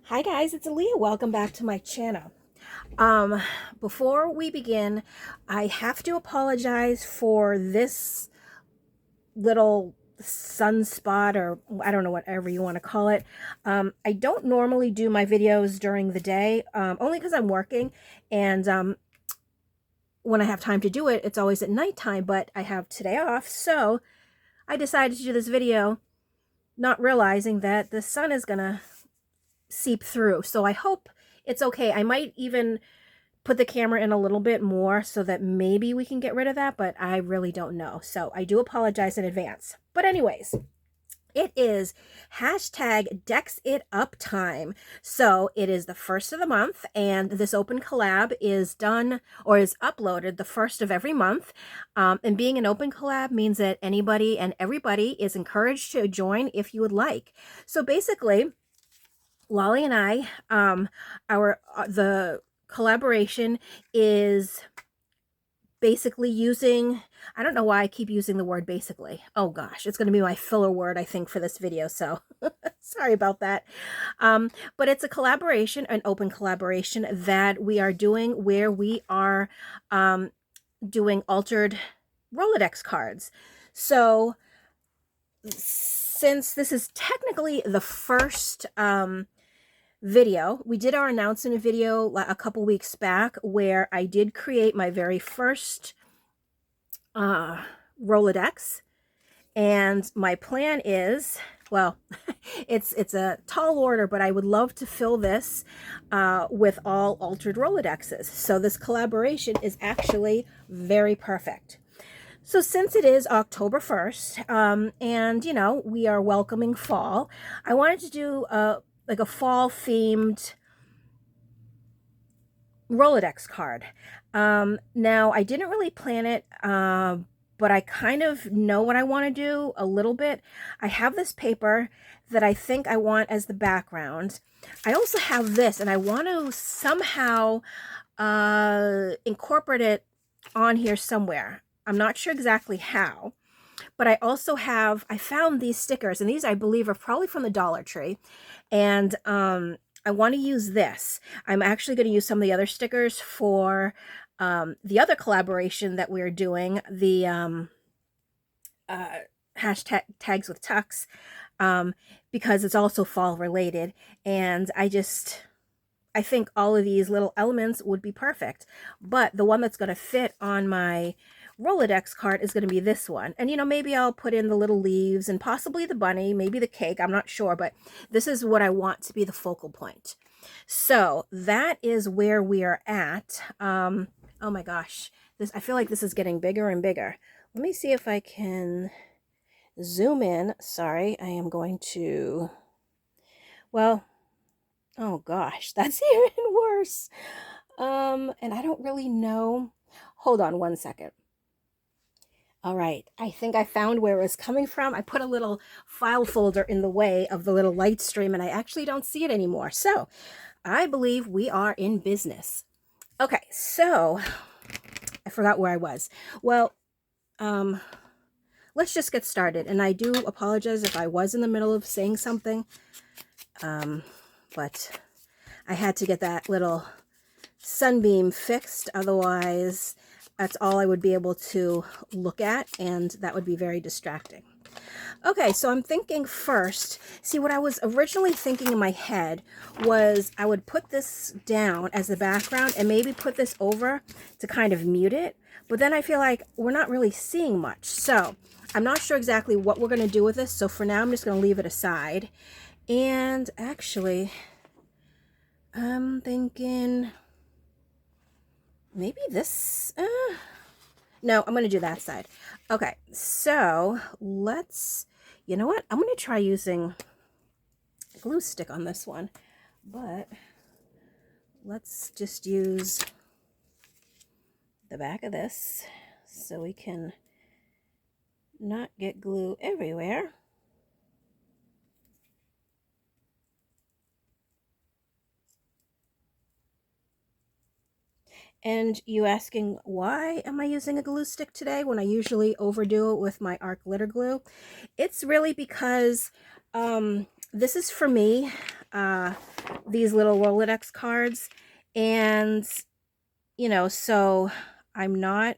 Hi guys, it's Alia. Welcome back to my channel. Um, Before we begin, I have to apologize for this little sunspot, or I don't know, whatever you want to call it. I don't normally do my videos during the day, only because I'm working, and when I have time to do it, it's always at nighttime, but I have today off, so I decided to do this video not realizing that the sun is gonna seep through. So I hope it's okay. I might even put the camera in a little bit more so that maybe we can get rid of that, but I really don't know. So I do apologize in advance. But anyways, it is hashtag Dex It Up time. So it is the first of the month, and this open collab is done or is uploaded the first of every month. And being an open collab means that anybody and everybody is encouraged to join if you would like. So basically, Lolly and I, the collaboration is basically using, I don't know why I keep using the word basically. Oh gosh, it's going to be my filler word, I think, for this video, so sorry about that. But it's a collaboration, an open collaboration that we are doing where we are doing altered Rolodex cards. So since this is technically the first video, we did our announcement video a couple weeks back where I did create my very first Rolodex, and my plan is, well, it's a tall order, but I would love to fill this with all altered Rolodexes. So this collaboration is actually very perfect. So since it is October 1st, and you know, we are welcoming fall, I wanted to do like a fall themed Rolodex card. Now I didn't really plan it, but I kind of know what I want to do a little bit. I have this paper that I think I want as the background. I also have this, and I want to somehow incorporate it on here somewhere. I'm not sure exactly how, but I also have, I found these stickers, and these I believe are probably from the Dollar Tree, and I want to use this. I'm actually going to use some of the other stickers for the other collaboration that we're doing, the hashtag tags with Tux, because it's also fall related, and I think all of these little elements would be perfect. But the one that's going to fit on my Rolodex card is going to be this one. And, you know, maybe I'll put in the little leaves and possibly the bunny, maybe the cake. I'm not sure, but this is what I want to be the focal point. So that is where we are at. Oh my gosh, I feel like this is getting bigger and bigger. Let me see if I can zoom in. Sorry, I am going to, well, oh gosh, that's even worse. And I don't really know. Hold on one second. All right, I think I found where it was coming from. I put a little file folder in the way of the little light stream, and I actually don't see it anymore. So I believe we are in business. Okay, so I forgot where I was. Well, let's just get started. And I do apologize if I was in the middle of saying something, but I had to get that little sunbeam fixed. Otherwise, that's all I would be able to look at, and that would be very distracting. Okay, so I'm thinking first, see, what I was originally thinking in my head was I would put this down as the background and maybe put this over to kind of mute it. But then I feel like we're not really seeing much. So I'm not sure exactly what we're going to do with this. So for now, I'm just going to leave it aside. And actually, I'm thinking maybe this, no, I'm going to do that side. Okay, so let's, you know what? I'm going to try using a glue stick on this one, but let's just use the back of this so we can not get glue everywhere. And you asking, why am I using a glue stick today when I usually overdo it with my art glitter glue? It's really because this is for me. these little Rolodex cards. And, you know, so I'm not,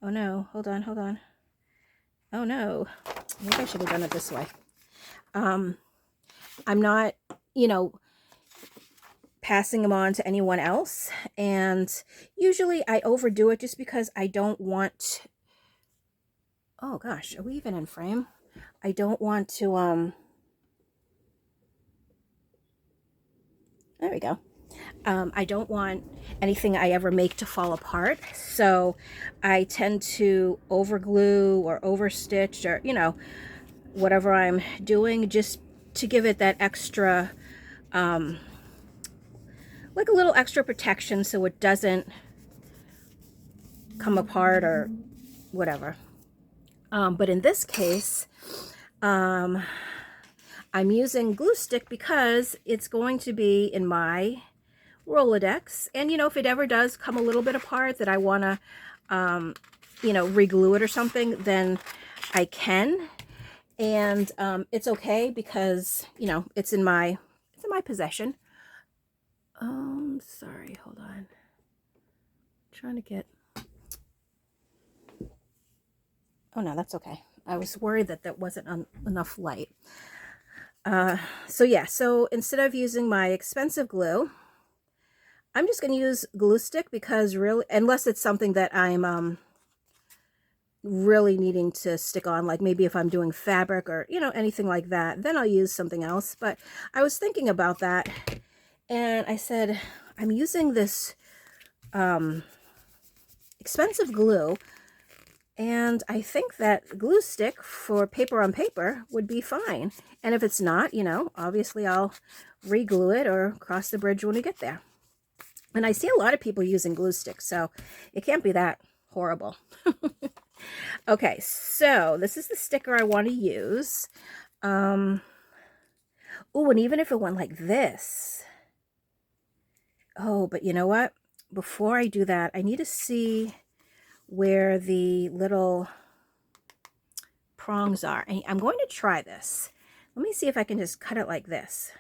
oh no, hold on. Oh no, maybe I should have done it this way. I'm not, you know, passing them on to anyone else. And usually I overdo it just because I don't want, oh gosh, are we even in frame? I don't want to, there we go. I don't want anything I ever make to fall apart. So I tend to overglue or overstitch or, you know, whatever I'm doing just to give it that extra, like a little extra protection so it doesn't come apart or whatever. But in this case, I'm using glue stick because it's going to be in my Rolodex. And, you know, if it ever does come a little bit apart that I want to, you know, reglue it or something, then I can. And it's okay because, you know, it's in my possession. Sorry, hold on. I'm trying to get, oh no, that's okay. I was worried that that wasn't enough light. So yeah, so instead of using my expensive glue, I'm just going to use glue stick because really, unless it's something that I'm really needing to stick on, like maybe if I'm doing fabric or, you know, anything like that, then I'll use something else. But I was thinking about that and I said, I'm using this expensive glue and I think that glue stick for paper on paper would be fine. And if it's not, you know, obviously I'll re-glue it or cross the bridge when we get there. And I see a lot of people using glue sticks, so it can't be that horrible. Okay, so this is the sticker I want to use. Oh, and even if it went like this. Oh, but you know what? Before I do that, I need to see where the little prongs are. And I'm going to try this. Let me see if I can just cut it like this.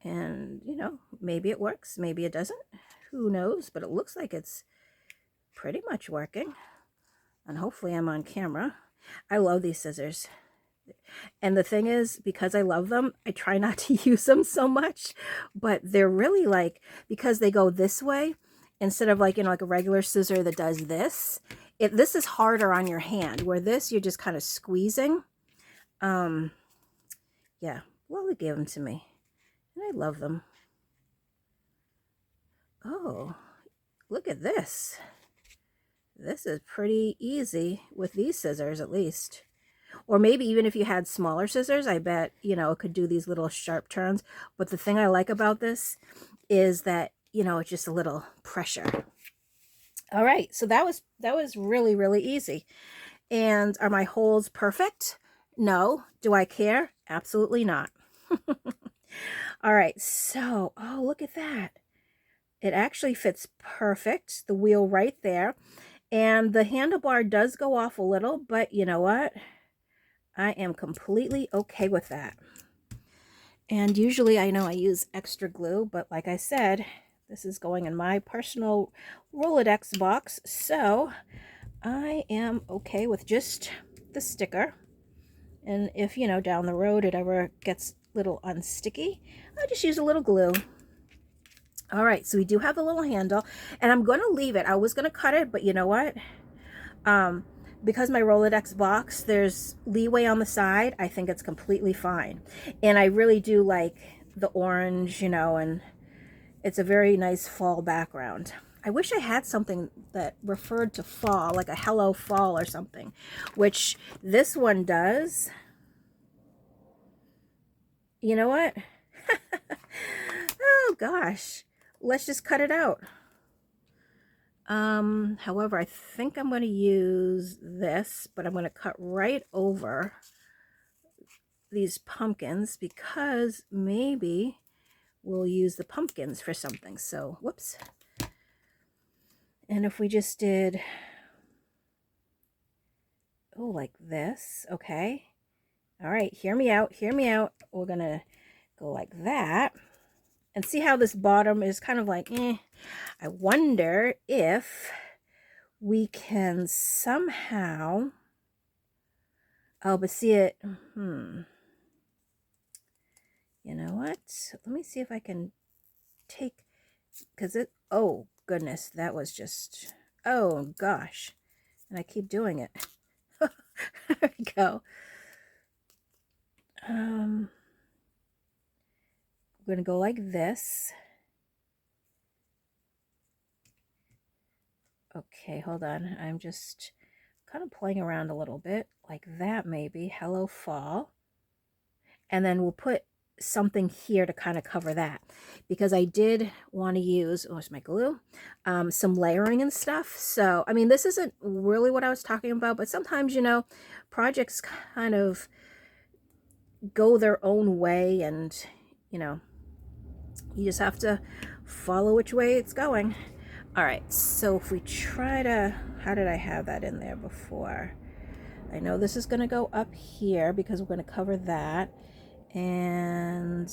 And, you know, maybe it works, maybe it doesn't. Who knows? But it looks like it's pretty much working. And hopefully I'm on camera. I love these scissors. And the thing is, because I love them, I try not to use them so much. But they're really like, because they go this way, instead of like, you know, like a regular scissor that does this, this is harder on your hand. Where this, you're just kind of squeezing. Yeah, Lily gave them to me. And I love them. Oh, look at this. This is pretty easy with these scissors, at least. Or maybe even if you had smaller scissors, I bet, you know, it could do these little sharp turns. But the thing I like about this is that, you know, it's just a little pressure. All right, so that was really, really easy. And are my holes perfect? No. Do I care? Absolutely not. All right, so, oh, look at that. It actually fits perfect, the wheel right there. And the handlebar does go off a little, but you know what? I am completely okay with that. And usually I know I use extra glue, but like I said, this is going in my personal Rolodex box, so I am okay with just the sticker. And if, you know, down the road it ever gets a little unsticky, I just use a little glue. All right, so we do have the little handle, and I'm going to leave it. I was going to cut it, but you know what? Because my Rolodex box, there's leeway on the side, I think it's completely fine. And I really do like the orange, you know, and it's a very nice fall background. I wish I had something that referred to fall, like a hello fall or something, which this one does. You know what? Oh gosh, let's just cut it out. However, I think I'm going to use this, but I'm going to cut right over these pumpkins because maybe we'll use the pumpkins for something. So, whoops. And if we just did, oh, like this, okay. All right, hear me out, hear me out. We're gonna go like that. And see how this bottom is kind of like, I wonder if we can somehow, oh, but see it, you know what? Let me see if I can take, because it, oh goodness, that was just, oh gosh. And I keep doing it. There we go. We're gonna go like this. Okay, hold on. I'm just kind of playing around a little bit like that, maybe. Hello, fall. And then we'll put something here to kind of cover that, because I did want to use, oh, it's my glue, some layering and stuff. So, I mean, this isn't really what I was talking about, but sometimes, you know, projects kind of go their own way, and, you know, you just have to follow which way it's going. All right, so if we try to, how did I have that in there before? I know this is going to go up here because we're going to cover that, and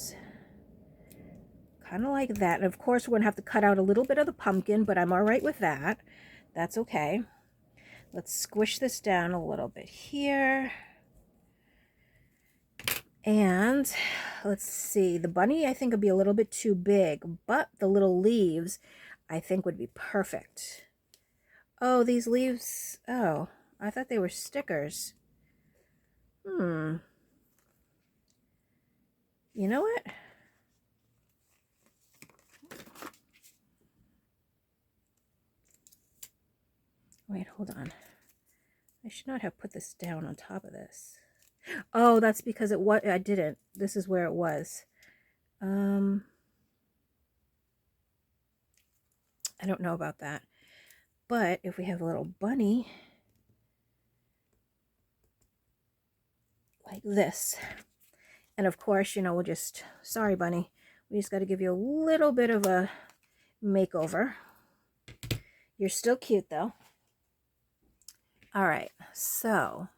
kind of like that. And of course, we're going to have to cut out a little bit of the pumpkin, but I'm all right with that. That's okay. Let's squish this down a little bit here. And let's see, the bunny I think would be a little bit too big, but the little leaves I think would be perfect. Oh, these leaves, oh, I thought they were stickers. You know what? Wait, hold on. I should not have put this down on top of this. Oh, that's because it was, I didn't. This is where it was. I don't know about that. But if we have a little bunny like this, and of course, you know, we'll just, sorry, bunny, we just got to give you a little bit of a makeover. You're still cute, though. All right, so,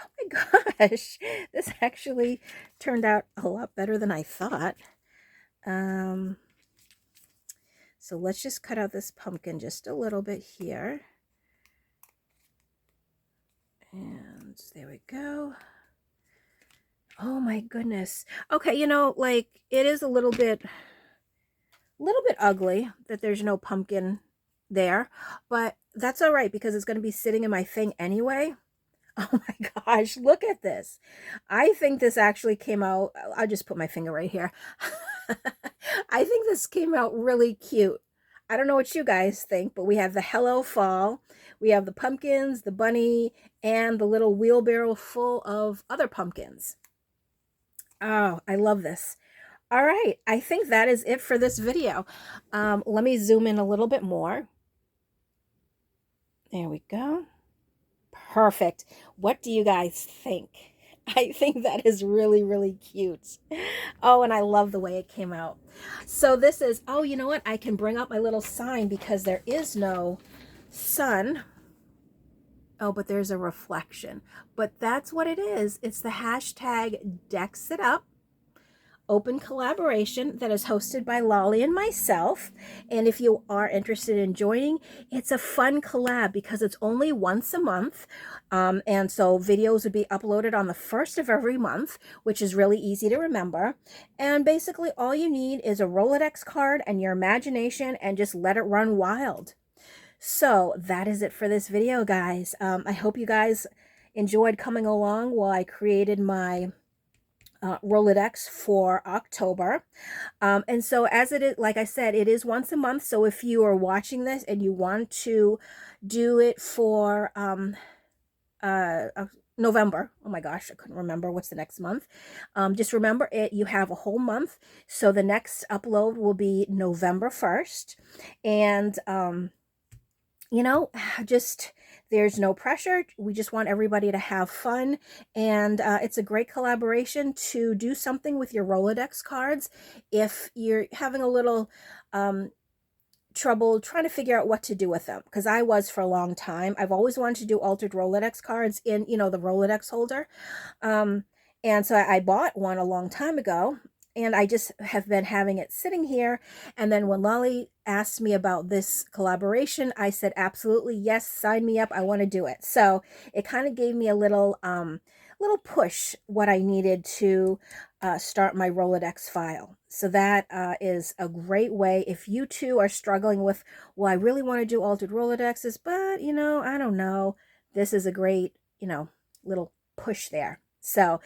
oh my gosh, this actually turned out a lot better than I thought. So let's just cut out this pumpkin just a little bit here. And there we go. Oh my goodness. Okay, you know, like, it is a little bit ugly that there's no pumpkin there, but that's all right because it's going to be sitting in my thing anyway. Oh my gosh, look at this. I think this actually came out, I'll just put my finger right here. I think this came out really cute. I don't know what you guys think, but we have the Hello Fall, we have the pumpkins, the bunny, and the little wheelbarrow full of other pumpkins. Oh, I love this. All right, I think that is it for this video. Let me zoom in a little bit more. There we go. Perfect. What do you guys think? I think that is really, really cute. Oh, and I love the way it came out. So this is, oh, you know what? I can bring up my little sign because there is no sun. Oh, but there's a reflection. But that's what it is. It's the hashtag Dex It Up open collaboration that is hosted by Lolly and myself. And if you are interested in joining, it's a fun collab because it's only once a month. And so videos would be uploaded on the first of every month, which is really easy to remember. And basically all you need is a Rolodex card and your imagination and just let it run wild. So that is it for this video, guys. I hope you guys enjoyed coming along while I created my Rolodex for October. And so as it is, like I said, it is once a month. So if you are watching this and you want to do it for November, oh my gosh, I couldn't remember what's the next month. Just remember it, you have a whole month. So the next upload will be November 1st. And you know, just there's no pressure. We just want everybody to have fun. And it's a great collaboration to do something with your Rolodex cards. If you're having a little trouble trying to figure out what to do with them, because I was for a long time. I've always wanted to do altered Rolodex cards in, you know, the Rolodex holder. And so I bought one a long time ago, and I just have been having it sitting here. And then when Lolly asked me about this collaboration, I said, absolutely, yes, sign me up. I want to do it. So it kind of gave me a little push what I needed to start my Rolodex file. So that is a great way if you too are struggling with, well, I really want to do altered Rolodexes, but you know, I don't know. This is a great, you know, little push there. So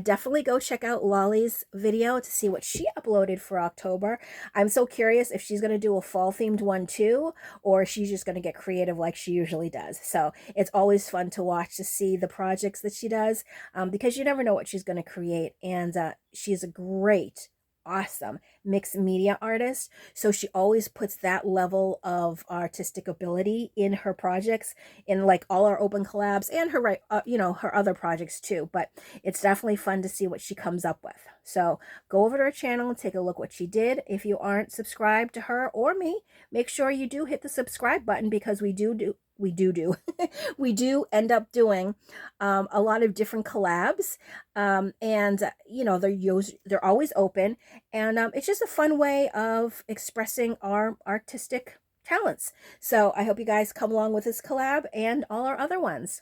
definitely go check out Lolly's video to see what she uploaded for October. I'm so curious if she's going to do a fall themed one too, or she's just going to get creative like she usually does. So it's always fun to watch to see the projects that she does, because you never know what she's going to create. And she's a great, awesome mixed media artist, so she always puts that level of artistic ability in her projects, in like all our open collabs and her you know, her other projects too. But it's definitely fun to see what she comes up with. So go over to her channel and take a look what she did. If you aren't subscribed to her or me, make sure you do hit the subscribe button, because we do we do end up doing a lot of different collabs, and you know, they're always open, and it's just a fun way of expressing our artistic talents. So I hope you guys come along with this collab and all our other ones.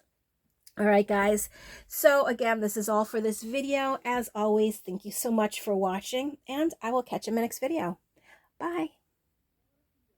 All right, guys. So again, this is all for this video. As always, thank you so much for watching, and I will catch you in my next video. Bye.